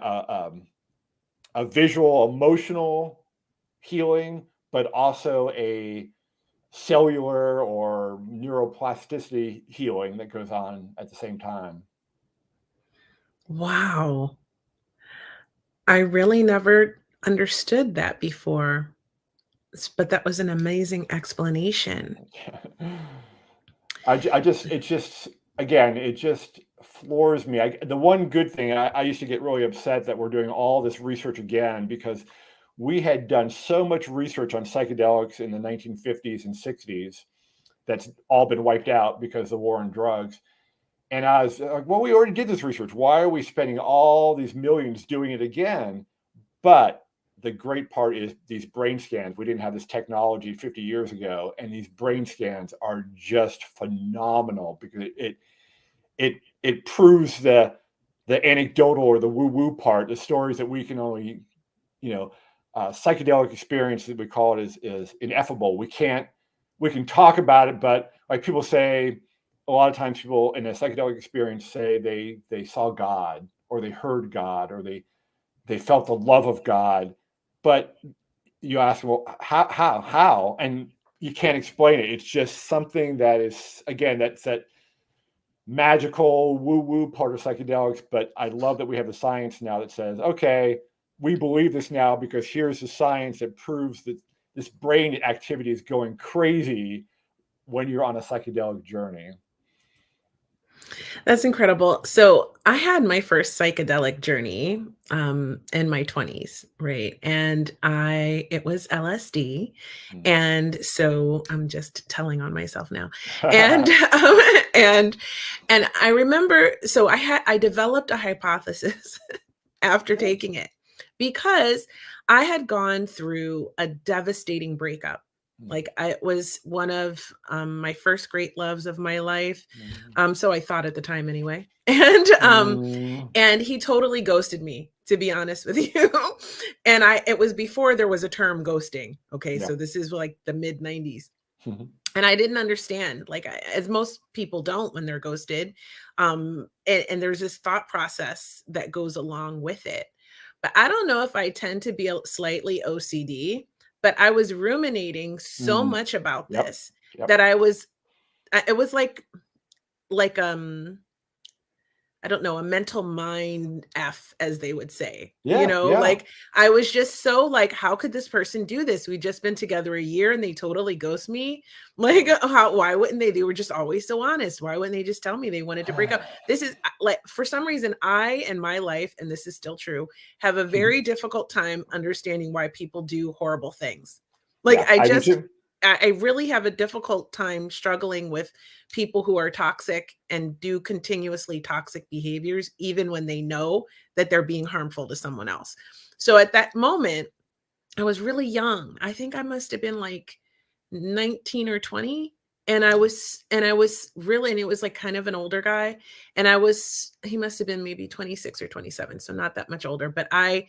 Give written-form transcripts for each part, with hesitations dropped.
a visual, emotional healing, but also a cellular or neuroplasticity healing that goes on at the same time. Wow. I really never understood that before, but that was an amazing explanation. It just, again, it just floors me. The one good thing, I used to get really upset that we're doing all this research again because we had done so much research on psychedelics in the 1950s and 60s that's all been wiped out because of the war on drugs. And I was like, well, we already did this research. Why are we spending all these millions doing it again? But the great part is these brain scans. We didn't have this technology 50 years ago, and these brain scans are just phenomenal because it proves the anecdotal or the woo woo part, the stories that we can only, you know, psychedelic experience that we call it is ineffable. We can talk about it, but like people say, a lot of times people in a psychedelic experience say they saw God or they heard God or they felt the love of God, but you ask, well, how, and you can't explain it. It's just something that is, again, that's that magical woo woo part of psychedelics. But I love that we have the science now that says, okay, we believe this now because here's the science that proves that this brain activity is going crazy when you're on a psychedelic journey. That's incredible. So I had my first psychedelic journey in my 20s, right? And it was LSD. Mm. And so I'm just telling on myself now. And and and I remember, so I developed a hypothesis after taking it because I had gone through a devastating breakup. Like it was one of my first great loves of my life. So I thought at the time anyway. And he totally ghosted me, to be honest with you. And it was before there was a term ghosting. Okay. So this is like the mid 90s. And I didn't understand, like, as most people don't when they're ghosted. And there's this thought process that goes along with it. But I don't know if I tend to be slightly OCD, but I was ruminating so much about this that it was like, I don't know, a mental mind F, as they would say, like I was just so like, how could this person do this? We've just been together a year and they totally ghost me. Like, why wouldn't they? They were just always so honest. Why wouldn't they just tell me they wanted to break up? This is like, for some reason, I, in my life, and this is still true, have a very difficult time understanding why people do horrible things. Like, I really have a difficult time struggling with people who are toxic and do continuously toxic behaviors, even when they know that they're being harmful to someone else. So at that moment, I was really young. I think I must have been like 19 or 20. And I was really, and it was like kind of an older guy. And he must have been maybe 26 or 27. So not that much older, but I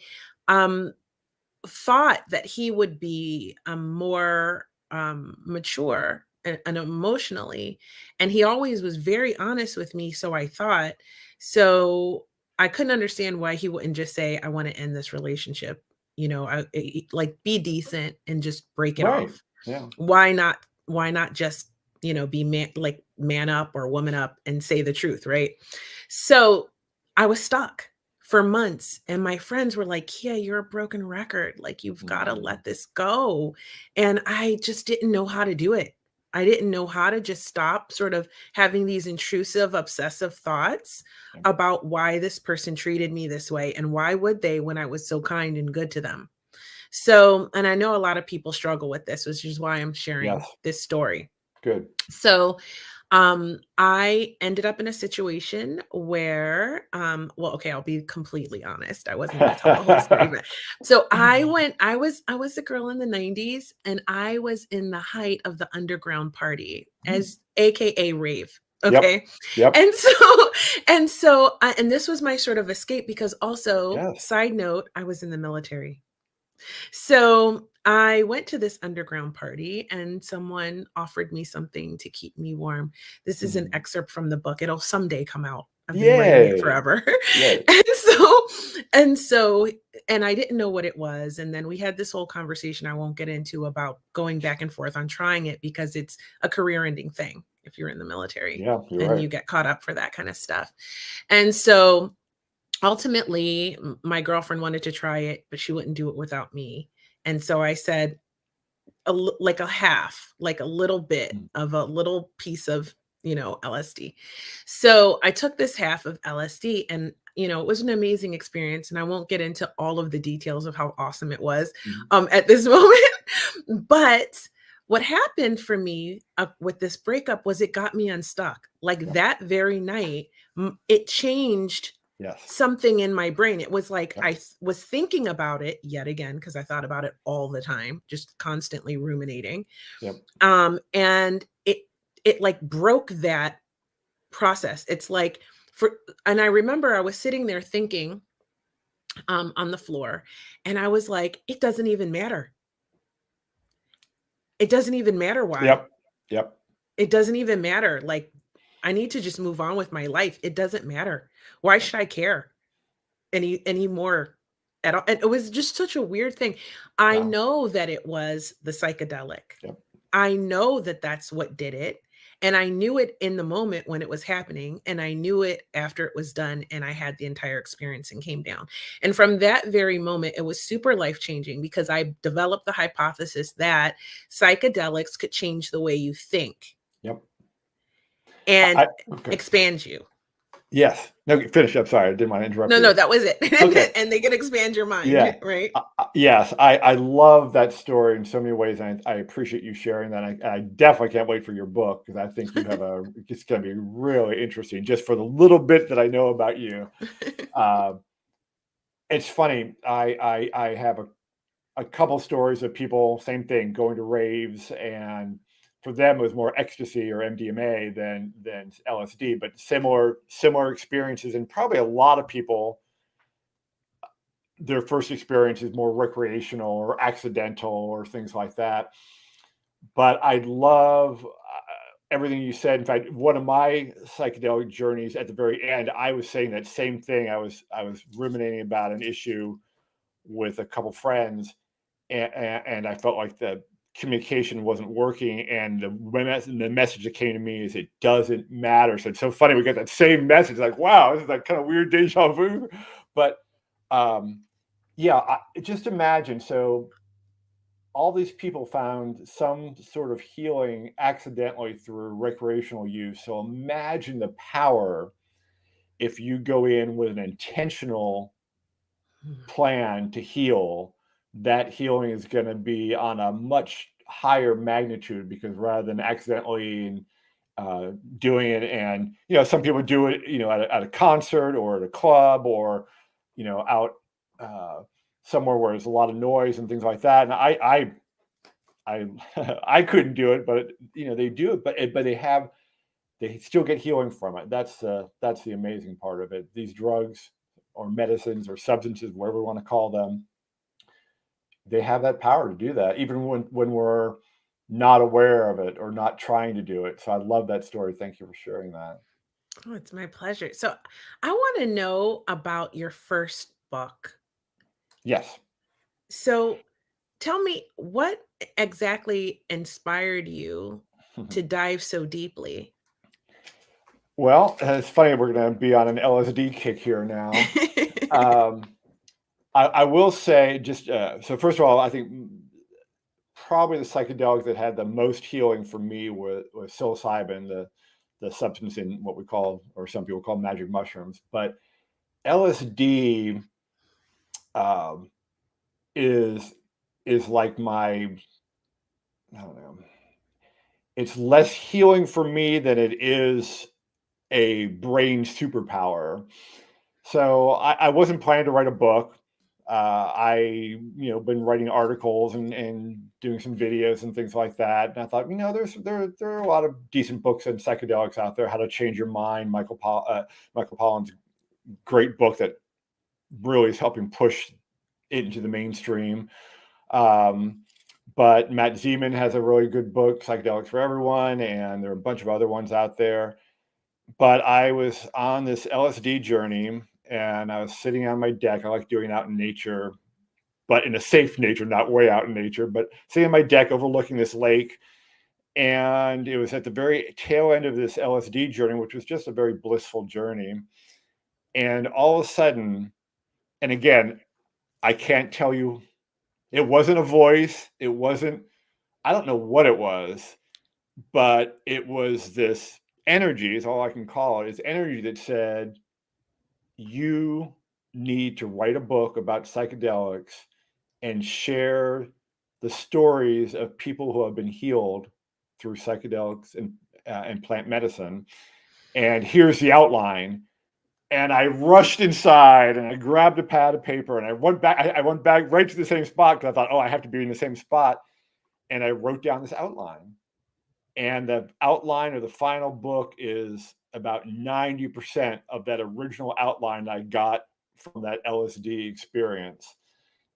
thought that he would be more mature and emotionally, and he always was very honest with me, so I thought. So I couldn't understand why he wouldn't just say, I want to end this relationship, like, be decent and just break it off. Why not just, be man up or woman up and say the truth, right? So I was stuck for months, and my friends were like, yeah, you're a broken record, like, you've got to let this go. And I just didn't know how to do it. I didn't know how to just stop sort of having these intrusive, obsessive thoughts about why this person treated me this way, and why would they when I was so kind and good to them. So, and I know a lot of people struggle with this, which is why I'm sharing this story. Good. So I ended up in a situation where, well, okay, I'll be completely honest. I wasn't going to tell the whole story, but so I was a girl in the 90s, and I was in the height of the underground party, as AKA rave. Okay. Yep. And this was my sort of escape, because also, side note, I was in the military. So I went to this underground party, and someone offered me something to keep me warm. This is an excerpt from the book. It'll someday come out. I've been writing it Yay. forever. Yay. and so, and so, and I didn't know what it was. And then we had this whole conversation I won't get into about going back and forth on trying it because it's a career ending thing if you're in the military Yeah, you're and right. you get caught up for that kind of stuff. And so ultimately, my girlfriend wanted to try it, but she wouldn't do it without me. And so I said, like a half, like a little bit Mm. of a little piece of, LSD. So I took this half of LSD and, it was an amazing experience. And I won't get into all of the details of how awesome it was Mhm. at this moment. But what happened for me with this breakup was it got me unstuck. Like Yeah. that very night, it changed Yes. something in my brain. It was like Yep. I was thinking about it yet again because I thought about it all the time, just constantly ruminating. Yep. And it like broke that process. It's like and I remember I was sitting there thinking on the floor, and I was like, it doesn't even matter. It doesn't even matter why. Yep. Yep. It doesn't even matter. Like, I need to just move on with my life. It doesn't matter. Why Yep. should I care anymore at all? And it was just such a weird thing. I Yeah. know that it was the psychedelic. Yep. I know that that's what did it. And I knew it in the moment when it was happening. And I knew it after it was done. And I had the entire experience and came down. And from that very moment, it was super life changing because I developed the hypothesis that psychedelics could change the way you think Yep. and Okay. expand you. Yes. No, finish up. Sorry, I didn't want to interrupt No, you. that was it. Okay. And they can expand your Yeah. mind, right? Yes, I love that story in so many ways, and I appreciate you sharing that. I definitely can't wait for your book because I think you have it's going to be really interesting just for the little bit that I know about you. Uh, it's funny. I have a couple stories of people, same thing, going to raves, and for them it was more ecstasy or MDMA than LSD, but similar experiences, and probably a lot of people their first experience is more recreational or accidental or things like that. But I love everything you said. In fact, one of my psychedelic journeys at the very end, I was saying that same thing. I was ruminating about an issue with a couple friends, and I felt like the communication wasn't working. And the message that came to me is it doesn't matter. So it's so funny we got that same message. Like, wow, this is like kind of weird deja vu. But um, yeah, just imagine. So all these people found some sort of healing accidentally through recreational use. So imagine the power if you go in with an intentional plan to heal. That healing is going to be on a much higher magnitude because rather than accidentally doing it, and some people do it, at a concert or at a club or out uh, somewhere where there's a lot of noise and things like that. And I I couldn't do it, but they do it, but they still get healing from it. That's the amazing part of it. These drugs or medicines or substances, whatever we want to call them, they have that power to do that, even when we're not aware of it or not trying to do it. So I love that story. Thank you for sharing that. Oh, it's my pleasure. So I want to know about your first book. Yes. So tell me what exactly inspired you to dive so deeply? Well, it's funny. We're going to be on an LSD kick here now. Um, I will say just so. First of all, I think probably the psychedelics that had the most healing for me was psilocybin, the substance in what we call, or some people call, magic mushrooms. But LSD um, is like my, I don't know. It's less healing for me than it is a brain superpower. So I wasn't planning to write a book. Been writing articles and doing some videos and things like that. And I thought, there are a lot of decent books on psychedelics out there. How to Change Your Mind, Michael Pollan's great book that really is helping push it into the mainstream. Um, but Matt Zeman has a really good book, Psychedelics for Everyone, and there are a bunch of other ones out there. But I was on this LSD journey and I was sitting on my deck. I like doing it out in nature, but in a safe nature, not way out in nature, but sitting on my deck overlooking this lake. And it was at the very tail end of this LSD journey, which was just a very blissful journey. And all of a sudden, and again, I can't tell you, it wasn't a voice. It wasn't, I don't know what it was, but it was this energy, is all I can call it. It's energy that said, you need to write a book about psychedelics and share the stories of people who have been healed through psychedelics and plant medicine. And here's the outline. And I rushed inside and I grabbed a pad of paper and I went back. I went back right to the same spot because I thought, oh, I have to be in the same spot. And I wrote down this outline. And the outline of the final book is about 90% of that original outline I got from that LSD experience.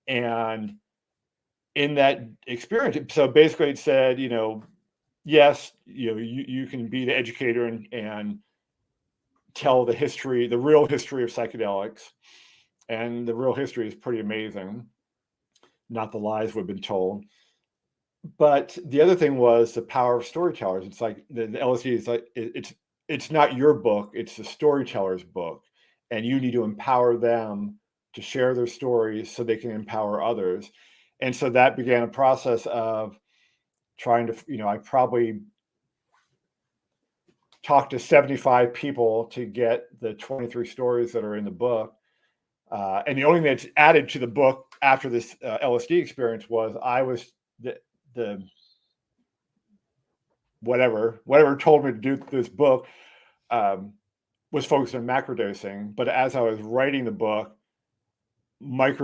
And in that experience, so basically it said, yes, you can be the educator and tell the history, the real history of psychedelics. And the real history is pretty amazing, not the lies we've been told. But the other thing was the power of storytellers. It's like the LSD is like it's not your book, it's the storyteller's book. And you need to empower them to share their stories so they can empower others. And so that began a process of trying to, I probably talked to 75 people to get the 23 stories that are in the book. And the only thing that's added to the book after this LSD experience was I was the whatever told me to do this book was focused on macrodosing. But as I was writing the book, micro